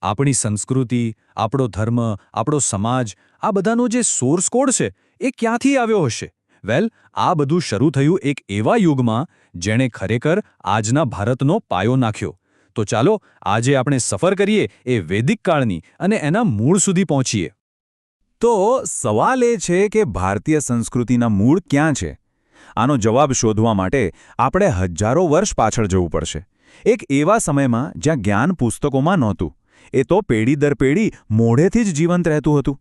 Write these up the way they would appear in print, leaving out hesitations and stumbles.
આપણી સંસ્કૃતિ, આપણો ધર્મ, આપણો સમાજ, આ બધાનો જે સોર્સ કોડ છે એ ક્યાંથી આવ્યો હશે? વેલ, આ બધું શરૂ થયું એક એવા યુગમાં જેણે ખરેખર આજના ભારતનો પાયો નાખ્યો. તો ચાલો આજે આપણે સફર કરીએ એ વૈદિક કાળની અને એના મૂળ સુધી પહોંચીએ. તો સવાલ એ છે કે ભારતીય સંસ્કૃતિના મૂળ ક્યાં છે? આનો જવાબ શોધવા માટે આપણે હજારો વર્ષ પાછળ જવું પડશે. એક એવા સમયમાં જ્યાં જ્ઞાન પુસ્તકોમાં નહોતું, એ તો પેઢી દર પેઢી મોઢેથી જ જીવંત રહેતું હતું.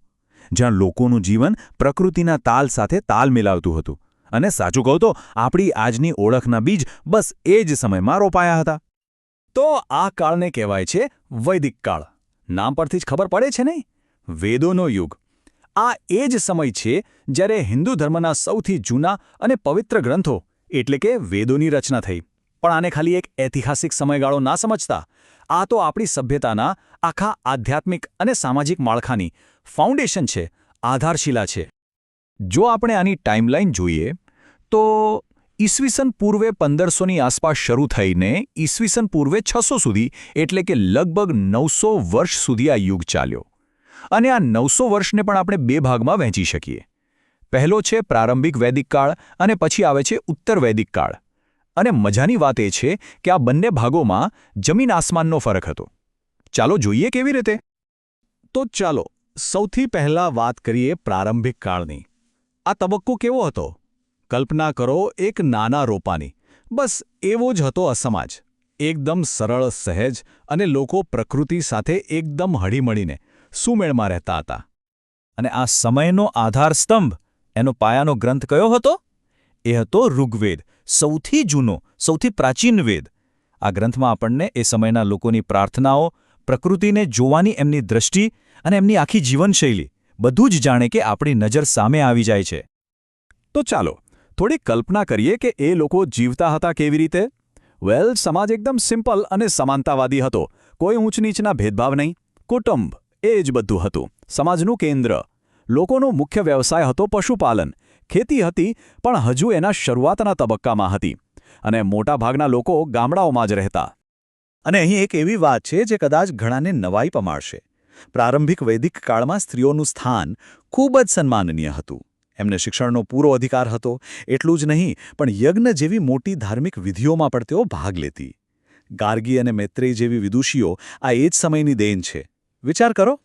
જ્યાં લોકોનું જીવન પ્રકૃતિના તાલ સાથે તાલ મિલાવતું હતું. અને સાચું કહું તો આપણી આજની ઓળખના બીજ બસ એ જ સમયમાં રોપાયા હતા. તો આ કાળને કહેવાય છે વૈદિક કાળ. નામ પરથી જ ખબર પડે છે નહીં? વેદોનો યુગ. આ એ જ સમય છે જ્યારે હિન્દુ ધર્મના સૌથી જૂના અને પવિત્ર ગ્રંથો એટલે કે વેદોની રચના થઈ. પણ આને ખાલી એક ઐતિહાસિક સમયગાળો ના સમજતા. આ તો આપણી સભ્યતાના આખા આધ્યાત્મિક અને સામાજિક માળખાની ફાઉન્ડેશન છે, આધારશિલા છે. જો આપણે આની ટાઈમલાઈન જોઈએ તો ઈસવીસન પૂર્વે 1500ની આસપાસ શરૂ થઈને ઈસવીસન પૂર્વે 600 સુધી એટલે કે લગભગ 900 વર્ષ સુધી આ યુગ ચાલ્યો. અને આ 900 વર્ષને પણ આપણે બે ભાગમાં વહેંચી શકીએ. પહેલો છે પ્રારંભિક વૈદિક કાળ અને પછી આવે છે ઉત્તર વૈદિક કાળ. અને મજાની વાત એ છે કે આ બંને ભાગોમાં જમીન આસમાનનો ફરક હતો. ચાલો જોઈએ કેવી રીતે. તો ચાલો સૌથી પહેલા વાત કરીએ પ્રારંભિક કાળની. આ તબક્કો કેવો હતો? કલ્પના કરો એક નાના રોપાની. બસ એવો જ હતો આ સમાજ. એકદમ સરળ, સહેજ અને લોકો પ્રકૃતિ સાથે એકદમ હળીમળીને સુમેળમાં રહેતા હતા. અને આ સમયનો આધાર સ્તંભ, એનો પાયાનો ગ્રંથ કયો હતો? એ હતો ઋગ્વેદ, સૌથી જૂનો, સૌથી પ્રાચીન વેદ. આ ગ્રંથમાં આપણને એ સમયના લોકોની પ્રાર્થનાઓ, પ્રકૃતિને જોવાની એમની દૃષ્ટિ અને એમની આખી જીવનશૈલી બધું જ જાણે કે આપણી નજર સામે આવી જાય છે. તો ચાલો થોડી કલ્પના કરીએ કે એ લોકો જીવતા હતા કેવી રીતે. વેલ, સમાજ એકદમ સિમ્પલ અને સમાનતાવાદી હતો. કોઈ ઊંચ નીચના ભેદભાવ નહીં. કુટુંબ એ જ બધું હતું, સમાજનું કેન્દ્ર. લોકોનો મુખ્ય વ્યવસાય હતો પશુપાલન. ખેતી હતી પણ હજુ એના શરૂઆતના તબક્કામાં હતી. અને મોટાભાગના લોકો ગામડાઓમાં જ રહેતા. અને અહીં એક એવી વાત છે જે કદાચ ઘણાને નવાઈ પમાડશે. પ્રારંભિક વૈદિક કાળમાં સ્ત્રીઓનું સ્થાન ખૂબ જ સન્માનનીય હતું. એમને શિક્ષણનો પૂરો અધિકાર હતો. એટલું જ નહીં પણ યજ્ઞ જેવી મોટી ધાર્મિક વિધિઓમાં પણ તેઓ ભાગ લેતી. ગાર્ગી અને મૈત્રેય જેવી વિદુષીઓ આ એ જ સમયની દેન છે. વિચાર કરો.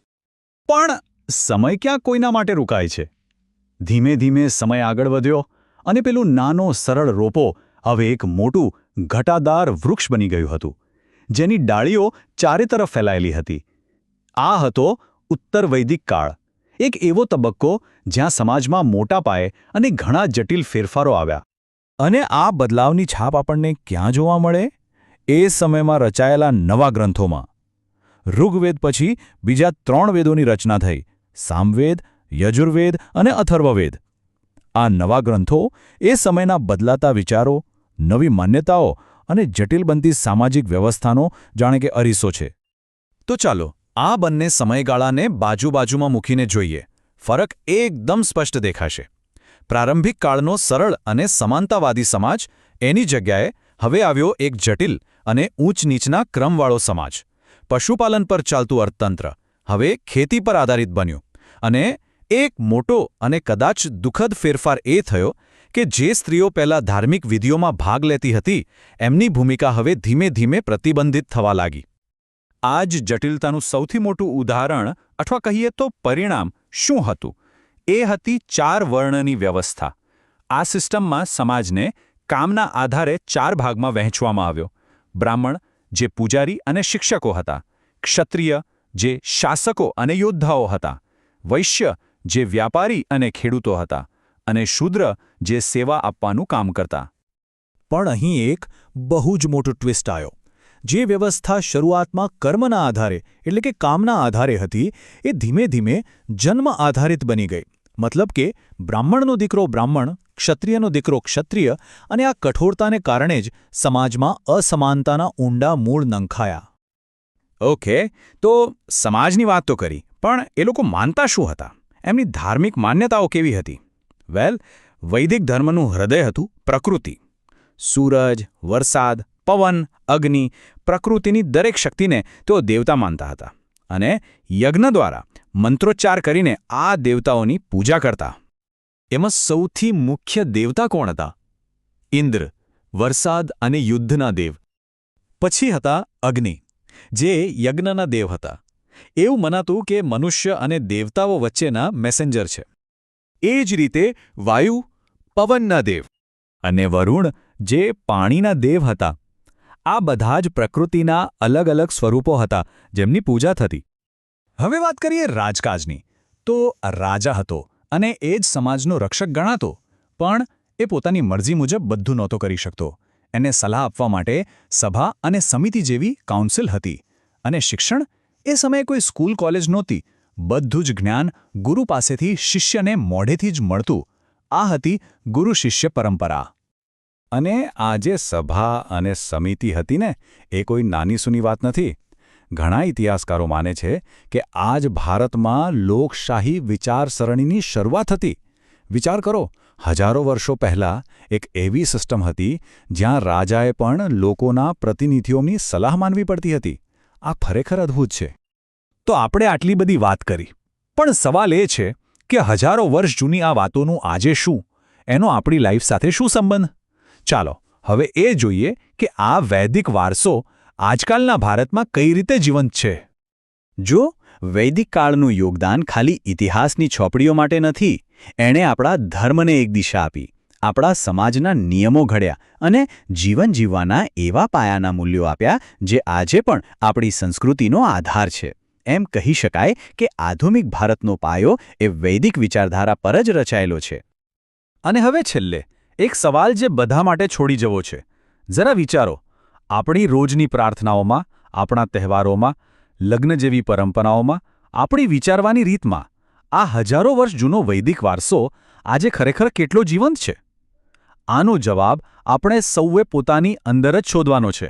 પણ સમય ક્યાં કોઈના માટે રોકાય છે? ધીમે ધીમે સમય આગળ વધ્યો અને પેલું નાનો સરળ રોપો હવે એક મોટું ઘટાદાર વૃક્ષ બની ગયું હતું, જેની ડાળીઓ ચારે તરફ ફેલાયેલી હતી. આ હતો ઉત્તર વૈદિક કાળ. એક એવો તબક્કો જ્યાં સમાજમાં મોટા પાયે અને ઘણા જટિલ ફેરફારો આવ્યા. અને આ બદલાવની છાપ આપણને ક્યાં જોવા મળે? એ સમયમાં રચાયેલા નવા ગ્રંથોમાં. ઋગ્વેદ પછી બીજા 3 વેદોની રચના થઈ: સામવેદ, યજુર્વેદ અને અથર્વવેદ. આ નવા ગ્રંથો એ સમયના બદલાતા વિચારો, નવી માન્યતાઓ અને જટિલ બનતી સામાજિક વ્યવસ્થાનો જાણે કે અરીસો છે. તો ચાલો આ બંને સમયગાળાને બાજુમાં મૂકીને જોઈએ. ફરક એકદમ સ્પષ્ટ દેખાશે. પ્રારંભિક કાળનો સરળ અને સમાનતાવાદી સમાજ, એની જગ્યાએ હવે આવ્યો એક જટિલ અને ઊંચ નીચના ક્રમવાળો સમાજ. પશુપાલન પર ચાલતું અર્થતંત્ર હવે ખેતી પર આધારિત બન્યું. અને એક મોટો અને કદાચ દુઃખદ ફેરફાર એ થયો કે જે સ્ત્રીઓ પહેલાં ધાર્મિક વિધિઓમાં ભાગ લેતી હતી, એમની ભૂમિકા હવે ધીમે ધીમે પ્રતિબંધિત થવા લાગી. આ જ જટિલતાનું સૌથી મોટું ઉદાહરણ અથવા કહીએ તો પરિણામ શું હતું? એ હતી 4 વર્ણની વ્યવસ્થા. આ સિસ્ટમમાં સમાજને કામના આધારે 4 ભાગમાં વહેંચવામાં આવ્યો. બ્રાહ્મણ, જે પૂજારી અને શિક્ષકો હતા. ક્ષત્રિય, જે શાસકો અને યોદ્ધાઓ હતા. વૈશ્ય, જે વ્યાપારી અને ખેડૂતો હતા. અને શૂદ્ર, જે સેવા આપવાનું કામ કરતા. પણ અહીં એક બહુ જ મોટો ટ્વિસ્ટ આવ્યો. જે વ્યવસ્થા શરૂઆતમાં કર્મના આધારે એટલે કે કામના આધારે હતી, એ ધીમે ધીમે જન્મ આધારિત બની ગઈ. મતલબ કે બ્રાહ્મણનો દીકરો બ્રાહ્મણ, ક્ષત્રિયનો દીકરો ક્ષત્રિય, અને આ કઠોરતાને કારણે જ સમાજમાં અસમાનતાના ઊંડા મૂળ નંખાયા. ઓકે, તો સમાજની વાત તો કરી, પણ એ લોકો માનતા શું હતા? એમની ધાર્મિક માન્યતાઓ કેવી હતી? વેલ, વૈદિક ધર્મનું હૃદય હતું પ્રકૃતિ. સૂરજ, વરસાદ, પવન, અગ્નિ, પ્રકૃતિની દરેક શક્તિને તેઓ દેવતા માનતા હતા. અને યજ્ઞ દ્વારા મંત્રોચ્ચાર કરીને આ દેવતાઓની પૂજા કરતા. એમાં સૌથી મુખ્ય દેવતા કોણ હતા? ઇન્દ્ર, વરસાદ અને યુદ્ધના દેવ. પછી હતા અગ્નિ, જે યજ્ઞના દેવ હતા. એવું મનાતું કે મનુષ્ય અને દેવતાઓ વચ્ચેના મેસેન્જર છે. એ જ રીતે વાયુ પવનના દેવ અને વરુણ, જે પાણીના દેવ હતા. આ બધા જ પ્રકૃતિના અલગ અલગ સ્વરૂપો હતા જેમની પૂજા થતી. હવે વાત કરીએ રાજકાજની. તો રાજા હતો અને એ જ સમાજનો રક્ષક ગણાતો, પણ એ પોતાની મરજી મુજબ બધું નહોતો કરી શકતો. એને સલાહ આપવા માટે સભા અને સમિતિ જેવી કાઉન્સિલ હતી. અને શિક્ષણ? એ સમયે કોઈ સ્કૂલ કોલેજ નહોતી. બધું જ જ્ઞાન ગુરુ પાસેથી શિષ્યને મોઢેથી જ મળતું. આ હતી ગુરુ શિષ્ય પરંપરા. અને આ જે સભા અને સમિતિ હતી ને, એ કોઈ નાની સૂની વાત નથી. ઘણા ઇતિહાસકારો માને છે કે આ જ ભારતમાં લોકશાહી વિચારસરણીની શરૂઆત હતી. વિચાર કરો, હજારો વર્ષો પહેલાં એક એવી સિસ્ટમ હતી જ્યાં રાજાએ પણ લોકોના પ્રતિનિધિઓની સલાહ માનવી પડતી હતી. આ ખરેખર અદ્ભુત છે. તો આપણે આટલી બધી વાત કરી, પણ સવાલ એ છે કે હજારો વર્ષ જૂની આ વાતોનું આજે શું? એનો આપણી લાઈફ સાથે શું સંબંધ? ચાલો હવે એ જોઈએ કે આ વૈદિક વારસો આજકાલના ભારતમાં કઈ રીતે જીવંત છે. જો વૈદિક કાળનું યોગદાન ખાલી ઇતિહાસની છોપડીઓ માટે નથી. એણે આપણા ધર્મને એક દિશા આપી, આપણા સમાજના નિયમો ઘડ્યા અને જીવન જીવવાના એવા પાયાના મૂલ્યો આપ્યા જે આજે પણ આપણી સંસ્કૃતિનો આધાર છે. એમ કહી શકાય કે આધુનિક ભારતનો પાયો એ વૈદિક વિચારધારા પર જ રચાયેલો છે. અને હવે છેલ્લે એક સવાલ જે બધા માટે છોડી જવો છે. જરા વિચારો, આપણી રોજની પ્રાર્થનાઓમાં, આપણા તહેવારોમાં, લગ્ન જેવી પરંપરાઓમાં, આપણી વિચારવાની રીતમાં આ હજારો વર્ષ જૂનો વૈદિક વારસો આજે ખરેખર કેટલો જીવંત છે? આનો જવાબ આપણે સૌએ પોતાની અંદર જ શોધવાનો છે.